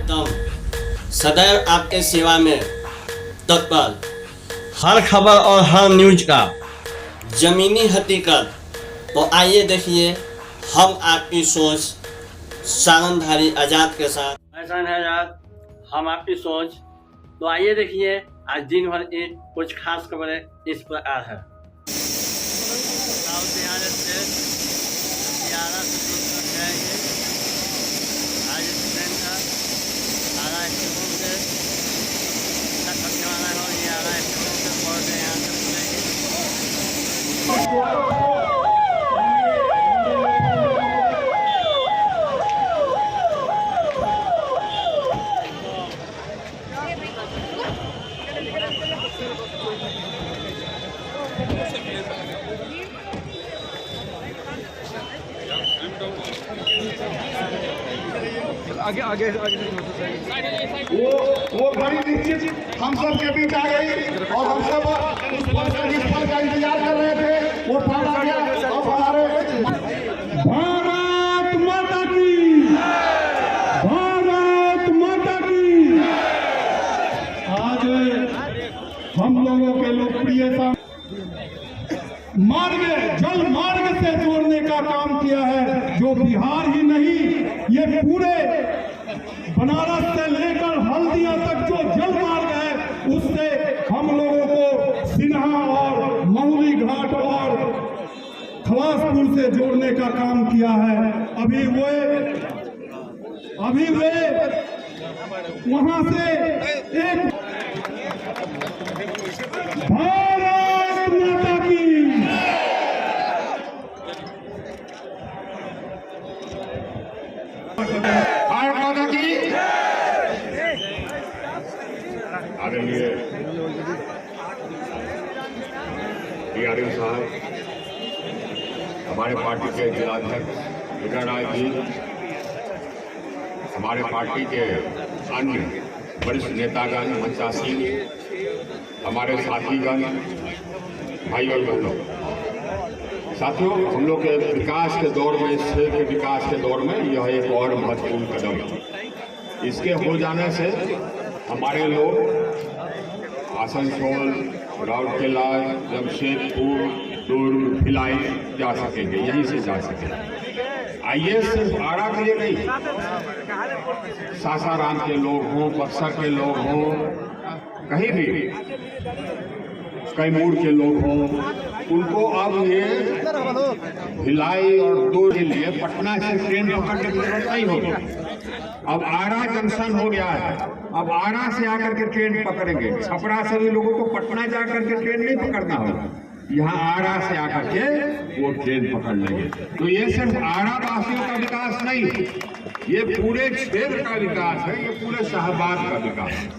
तब सदैव आपके सेवा में तत्पर, हर खबर और हर न्यूज का जमीनी हकीकत। तो आइए देखिए हम आपकी सोच सारंगधारी आजाद के साथ। ऐसा है आजाद, हम आपकी सोच। तो आइए देखिए आज दिन भर की कुछ खास खबरें इस प्रकार है। आगे आगे वो बड़ी निश्चित हम सब के बीच आ गई और हम सब इस पल का इंतजार कर रहे थे। वो पल आ गया और हमारे भारत माता की, भारत माता की। आज हम लोगों के लोकप्रियता मार्ग, जल मार्ग से जोड़ने का काम किया है, जो बिहार ही नहीं ये पूरे बनारस से लेकर हल्दिया तक जो जल मार्ग है उससे हम लोगों को सिन्हा और महुली घाट और खलासपुर से जोड़ने का काम किया है। अभी वे वहां से एक भारत माता की, भारत माता की। आदरणीय डीआरएम साहब, हमारे पार्टी के जिलाध्यक्ष विक्रम राय जी, हमारे पार्टी के अन्य वरिष्ठ नेतागण, मंचासीन, हमारे साथीगण, भाई और बहनों, साथियों, हम लोग के विकास के दौर में, इस क्षेत्र के विकास के दौर में यह एक और महत्वपूर्ण कदम है। इसके हो जाने से हमारे लोग आसनसोल, राउरकेला, जमशेदपुर, दुर्ग, भिलाई जा सकेंगे, यहीं से जा सकेंगे। आइए सिर्फ आरा के लिए नहीं, सासाराम के लोग हों, बक्सर के लोग हों, कहीं भी कैमूर के लोग हों, उनको अब ये भिलाई और दुर्ग के लिए पटना से ट्रेन पकड़ने की जरूरत नहीं होगी। अब आरा जंक्शन हो गया है, अब आरा से आकर के ट्रेन पकड़ेंगे। छपरा से भी लोगों को पटना जाकर के ट्रेन नहीं पकड़ना होगा, यहाँ आरा से आकर के वो ट्रेन पकड़ लेंगे। तो ये सिर्फ आरा वासियों का विकास नहीं, ये पूरे क्षेत्र का विकास है, ये पूरे शाहबाद का विकास है।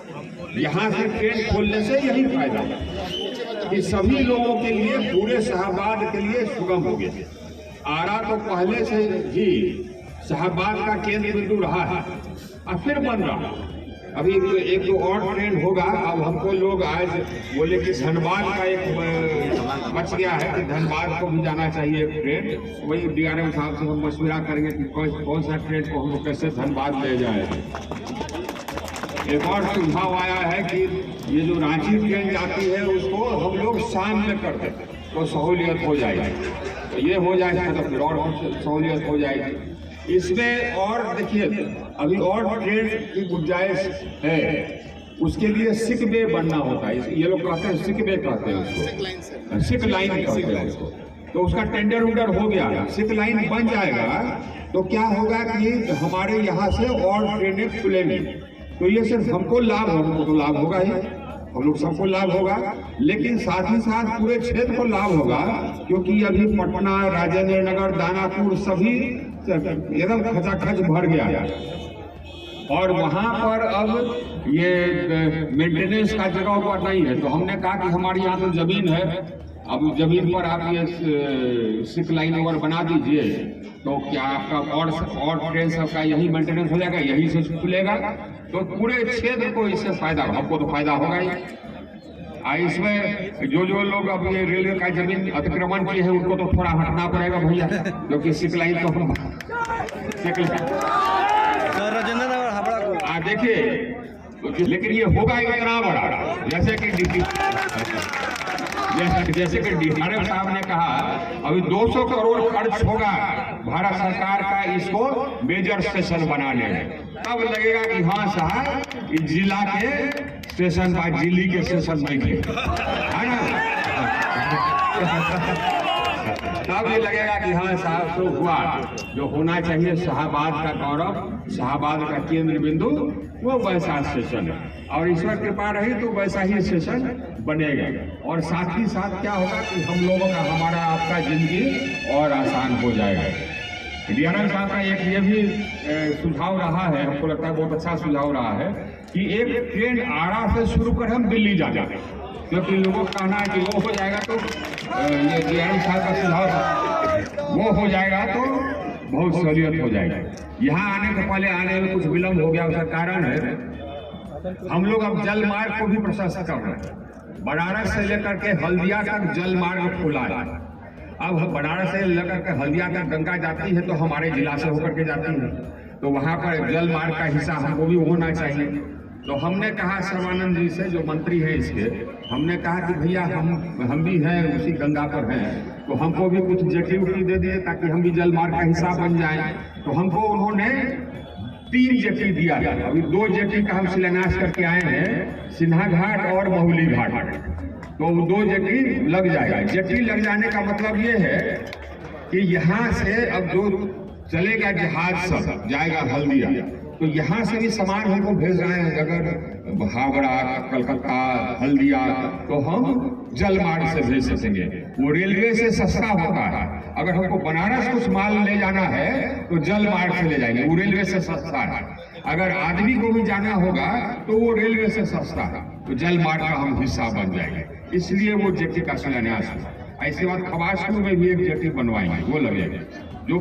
यहाँ से ट्रेन खोलने से यही फायदा है कि सभी लोगों के लिए, पूरे शाहबाद के लिए सुगम हो गया। आरा तो पहले से ही शाहबाद का केंद्र बिंदु रहा है और फिर बन रहा है। अभी एक दो और ट्रेन होगा। अब हमको लोग आज बोले कि धनबाद का एक बच गया है कि धनबाद को भी जाना चाहिए ट्रेन। वही डीआरएम साहब से हम मशवरा करेंगे कि कौन सा ट्रेन को हम कैसे धनबाद ले जाए। एक और सुझाव आया है कि ये जो रांची ट्रेन जाती है उसको हम लोग शाम में कर दें तो सहूलियत हो जाएगी। तो ये हो जाएगा तो फिर और सहूलियत हो जाएगी। इसमें और देखिए, अभी और ट्रेन की गुंजाइश है, उसके लिए सिक वे बनना होता है। ये लोग कहते हैं सिक वे, कहते हैं उसको, सिक लाइन कहते हैं उसको। तो उसका टेंडर उडर हो गया, सिक लाइन बन जाएगा तो क्या होगा कि हमारे यहाँ से और ट्रेनें खुलेंगी। तो ये सिर्फ हमको लाभ, हमको तो लाभ होगा ही, हम लोग सबको लाभ होगा, लेकिन साथ ही साथ पूरे क्षेत्र को लाभ होगा। क्योंकि अभी पटना, राजेंद्र नगर, दानापुर सभी एकदम खचाखच भर गया है और वहाँ पर अब ये मेंटेनेंस का जगह पर नहीं है। तो हमने कहा कि हमारे यहाँ तो जमीन है, अब जमीन पर आप ये सिक लाइन ओवर बना दीजिए तो क्या आपका और ट्रेन सबका यही मेंटेनेंस हो जाएगा, यही से खुलेगा। तो पूरे क्षेत्र को इससे फायदा, हमको तो फायदा होगा ही। इसमें जो लोग अब ये रेलवे का जमीन अतिक्रमण किए हैं उनको तो थोड़ा हटना पड़ेगा भैया, क्योंकि सिक लाइन तो हम देखिए, लेकिन ये होगा इतना बड़ा, जैसे कि डीआरएम साहब ने कहा अभी 200 करोड़ खर्च होगा भारत सरकार का इसको मेजर स्टेशन बनाने में। तब लगेगा कि हाँ साहब इस जिला के स्टेशन बाय दिल्ली के स्टेशन नहीं है ना। तब ये लगेगा कि हाँ साहब तो हुआ जो होना चाहिए। शाहबाद का गौरव, शाहबाद का केंद्र बिंदु वो वैसा स्टेशन है, और ईश्वर कृपा रही तो वैसा ही स्टेशन बनेगा। और साथ ही साथ क्या होगा कि हम लोगों का, हमारा आपका जिंदगी और आसान हो जाएगा। डीआरएम साहब का एक ये भी सुझाव रहा है, हमको लगता है बहुत अच्छा सुझाव रहा है कि एक ट्रेन आरा से शुरू कर हम दिल्ली जा जाते, क्योंकि लोगों का कहना है कि वो हो जाएगा तो ये डीआरएम साहब का सुझाव वो हो जाएगा तो बहुत सहूलियत हो जाएगी। यहाँ आने से पहले आने में कुछ विलम्ब हो गया, उसका कारण है हम लोग अब जल मार्ग को भी प्रशस्त कर रहे हैं। बनारस से लेकर के हल्दिया तक जल मार्ग खुला है। अब बनारस से लेकर के हल्दिया तक गंगा जाती है तो हमारे जिला से होकर के जाती है, तो वहाँ पर जल मार्ग का हिस्सा हमको भी होना चाहिए। तो हमने कहा सर्वानंद जी से, जो मंत्री हैं इसके, हमने कहा कि भैया हम भी हैं उसी गंगा पर हैं, तो हमको भी कुछ जेटी उटी दे दिए ताकि हम भी जल मार्ग का हिस्सा बन जाए। तो हमको उन्होंने 3 जेटी दिया है। अभी 2 जेटी का हम शिलान्यास करके आए हैं, सिन्हा घाट और महुली घाट, तो 2 जेटी लग जाएगा। जेटी लग जाने का मतलब ये है कि यहाँ से अब जो चलेगा जहाज सब जाएगा हल्दिया, तो यहाँ से भी सामान हमको भेज रहे हैं, अगर हावड़ा, कलकत्ता, हल्दिया, तो हम जल मार्ग से भेज सकेंगे। वो रेलवे से सस्ता होता है। अगर हमको बनारस कुछ माल ले जाना है तो जल मार्ग से ले जाएंगे, वो रेलवे से सस्ता है। अगर आदमी को भी जाना होगा तो वो रेलवे से सस्ता है, तो जल मार्ग का हम हिस्सा बन जाएंगे। इसलिए वो जेटी का शिलान्यास हुआ। ऐसे बात खबासपुर में भी एक जेटी बनवाएंगे, वो लगेगा। जो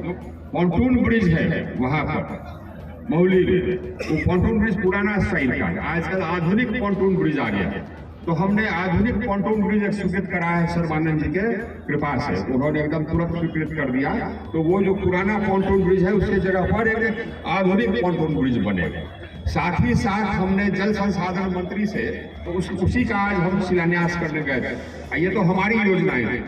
पॉन्टून ब्रिज है वहां पर महुली में, वो पॉन्टून ब्रिज पुराना स्टाइल का है, आजकल आधुनिक पॉन्टून ब्रिज आ गया है। तो हमने आधुनिक पॉन्टून ब्रिज स्वीकृत करा है सर्वानंद जी के कृपा से, उन्होंने एकदम तुरंत स्वीकृत कर दिया। तो वो जो पुराना पॉन्टून ब्रिज है उसके जगह पर एक आधुनिक पॉन्टून ब्रिज बनेगा। साथ ही साथ हमने जल संसाधन मंत्री से तो उसी का आज हम शिलान्यास करने गए थे। ये तो हमारी योजनाएं हैं,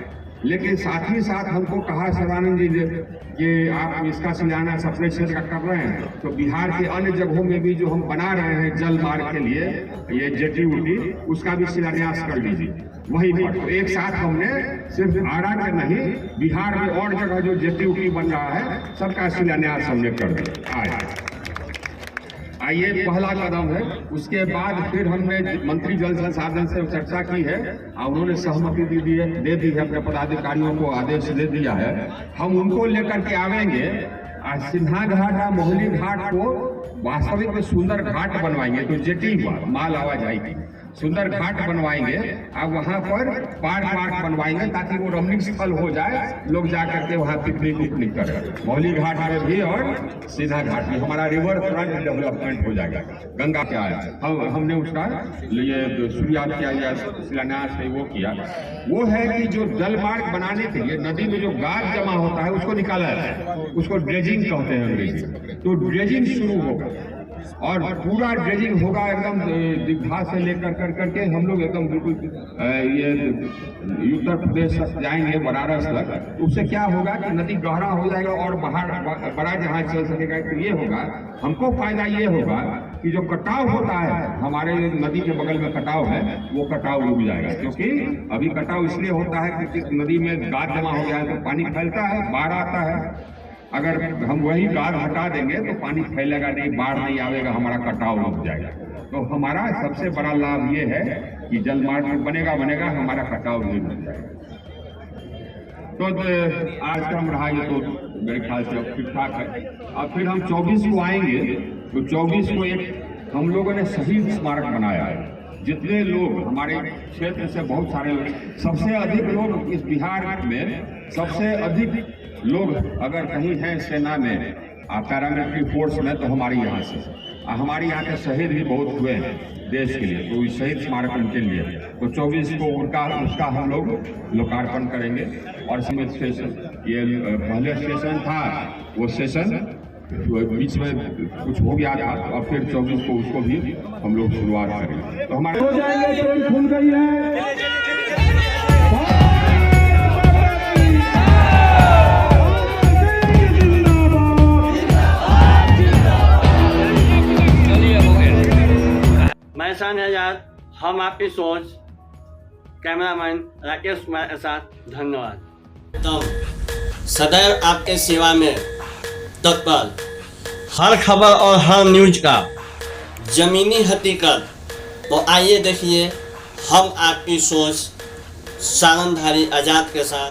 लेकिन साथ ही साथ हमको कहा सर्वानंद जी ने कि आप इसका शिलान्यास अपने क्षेत्र का कर रहे हैं, तो बिहार के अन्य जगहों में भी जो हम बना रहे हैं जल मार्ग के लिए ये जेटी उटी, उसका भी शिलान्यास कर लीजिए वहीं पर। तो एक साथ हमने सिर्फ आरा के नहीं, बिहार में और जगह जो जेटी उटी बन रहा है सबका शिलान्यास हमने कर दिया। ये पहला कदम है। उसके बाद फिर हमने मंत्री जल संसाधन से चर्चा की है और उन्होंने सहमति दे दी है, अपने पदाधिकारियों को आदेश दे दिया है। हम उनको लेकर के आवेंगे और सिन्हा घाट और मोहली घाट को वास्तविक में सुंदर घाट बनवाएंगे, तो जेटी माल आवाज आएगी, सुंदर घाट बनवाएंगे। अब वहाँ पर पार्क बनवाएंगे ताकि वो रमणीक स्थल हो जाए, लोग जा करके वहाँ पिकनिक करें। मौली घाट में भी और सीधा घाट में हमारा रिवर फ्रंट डेवलपमेंट हो जाएगा। गंगा क्या है, हमने उसका ये शुरुआत किया या शिलान्यास है वो किया, वो है कि जो जल मार्ग बनाने के लिए नदी में जो गाद जमा होता है उसको निकाला जाता है, उसको ड्रेजिंग कहते हैं अंग्रेजी। तो ड्रेजिंग शुरू होगा और पूरा ड्रेजिंग होगा एकदम दीघा से लेकर करके हम लोग एकदम बिल्कुल ये उत्तर प्रदेश तक जाएंगे, बनारस तक। उससे क्या होगा कि नदी गहरा हो जाएगा और बाहर बड़ा जहाज चल सकेगा। तो ये होगा, हमको फायदा ये होगा कि जो कटाव होता है हमारे नदी के बगल में कटाव है, वो कटाव रुक जाएगा। क्योंकि अभी कटाव इसलिए होता है कि नदी में गाद जमा हो जाए तो पानी फैलता है, बाढ़ आता है। अगर हम वही गाद हटा देंगे तो पानी फैलेगा नहीं, बाढ़ नहीं आवेगा, हमारा कटाव रुक जाएगा। तो हमारा सबसे बड़ा लाभ ये है कि जल मार्ग बनेगा हमारा कटाव नहीं रुक जाएगा। तो आज क्रम रहा ये तो मेरे ख्याल से ठीक ठाक है। अब फिर हम 24 को आएंगे तो 24 को एक हम लोगों ने शहीद स्मारक बनाया है। जितने लोग हमारे क्षेत्र से, बहुत सारे लोग, सबसे अधिक लोग इस बिहार में, सबसे अधिक लोग अगर कहीं हैं सेना में, पैरामिलिट्री फोर्स में, तो हमारे यहाँ से, हमारे यहाँ के शहीद भी बहुत हुए हैं देश के लिए। तो इस शहीद स्मारक उनके लिए तो 24 को उसका हम लोग लोकार्पण करेंगे। और स्टेशन, ये पहले स्टेशन था, वो स्टेशन बीच में कुछ हो गया था और फिर 24 को उसको भी हम लोग शुरुआत करेंगे। तो हमारे हो जाएंगे, ट्रेन खुल गई है। मैं शान आजाद, हम आपकी सोच, कैमरामैन राकेश कुमार के साथ, धन्यवाद। तो सदैव आपके सेवा में तत्पर, हर खबर और हर न्यूज का जमीनी हकीकत। तो आइए देखिए हम आपकी सोच सारंगधारी आजाद के साथ।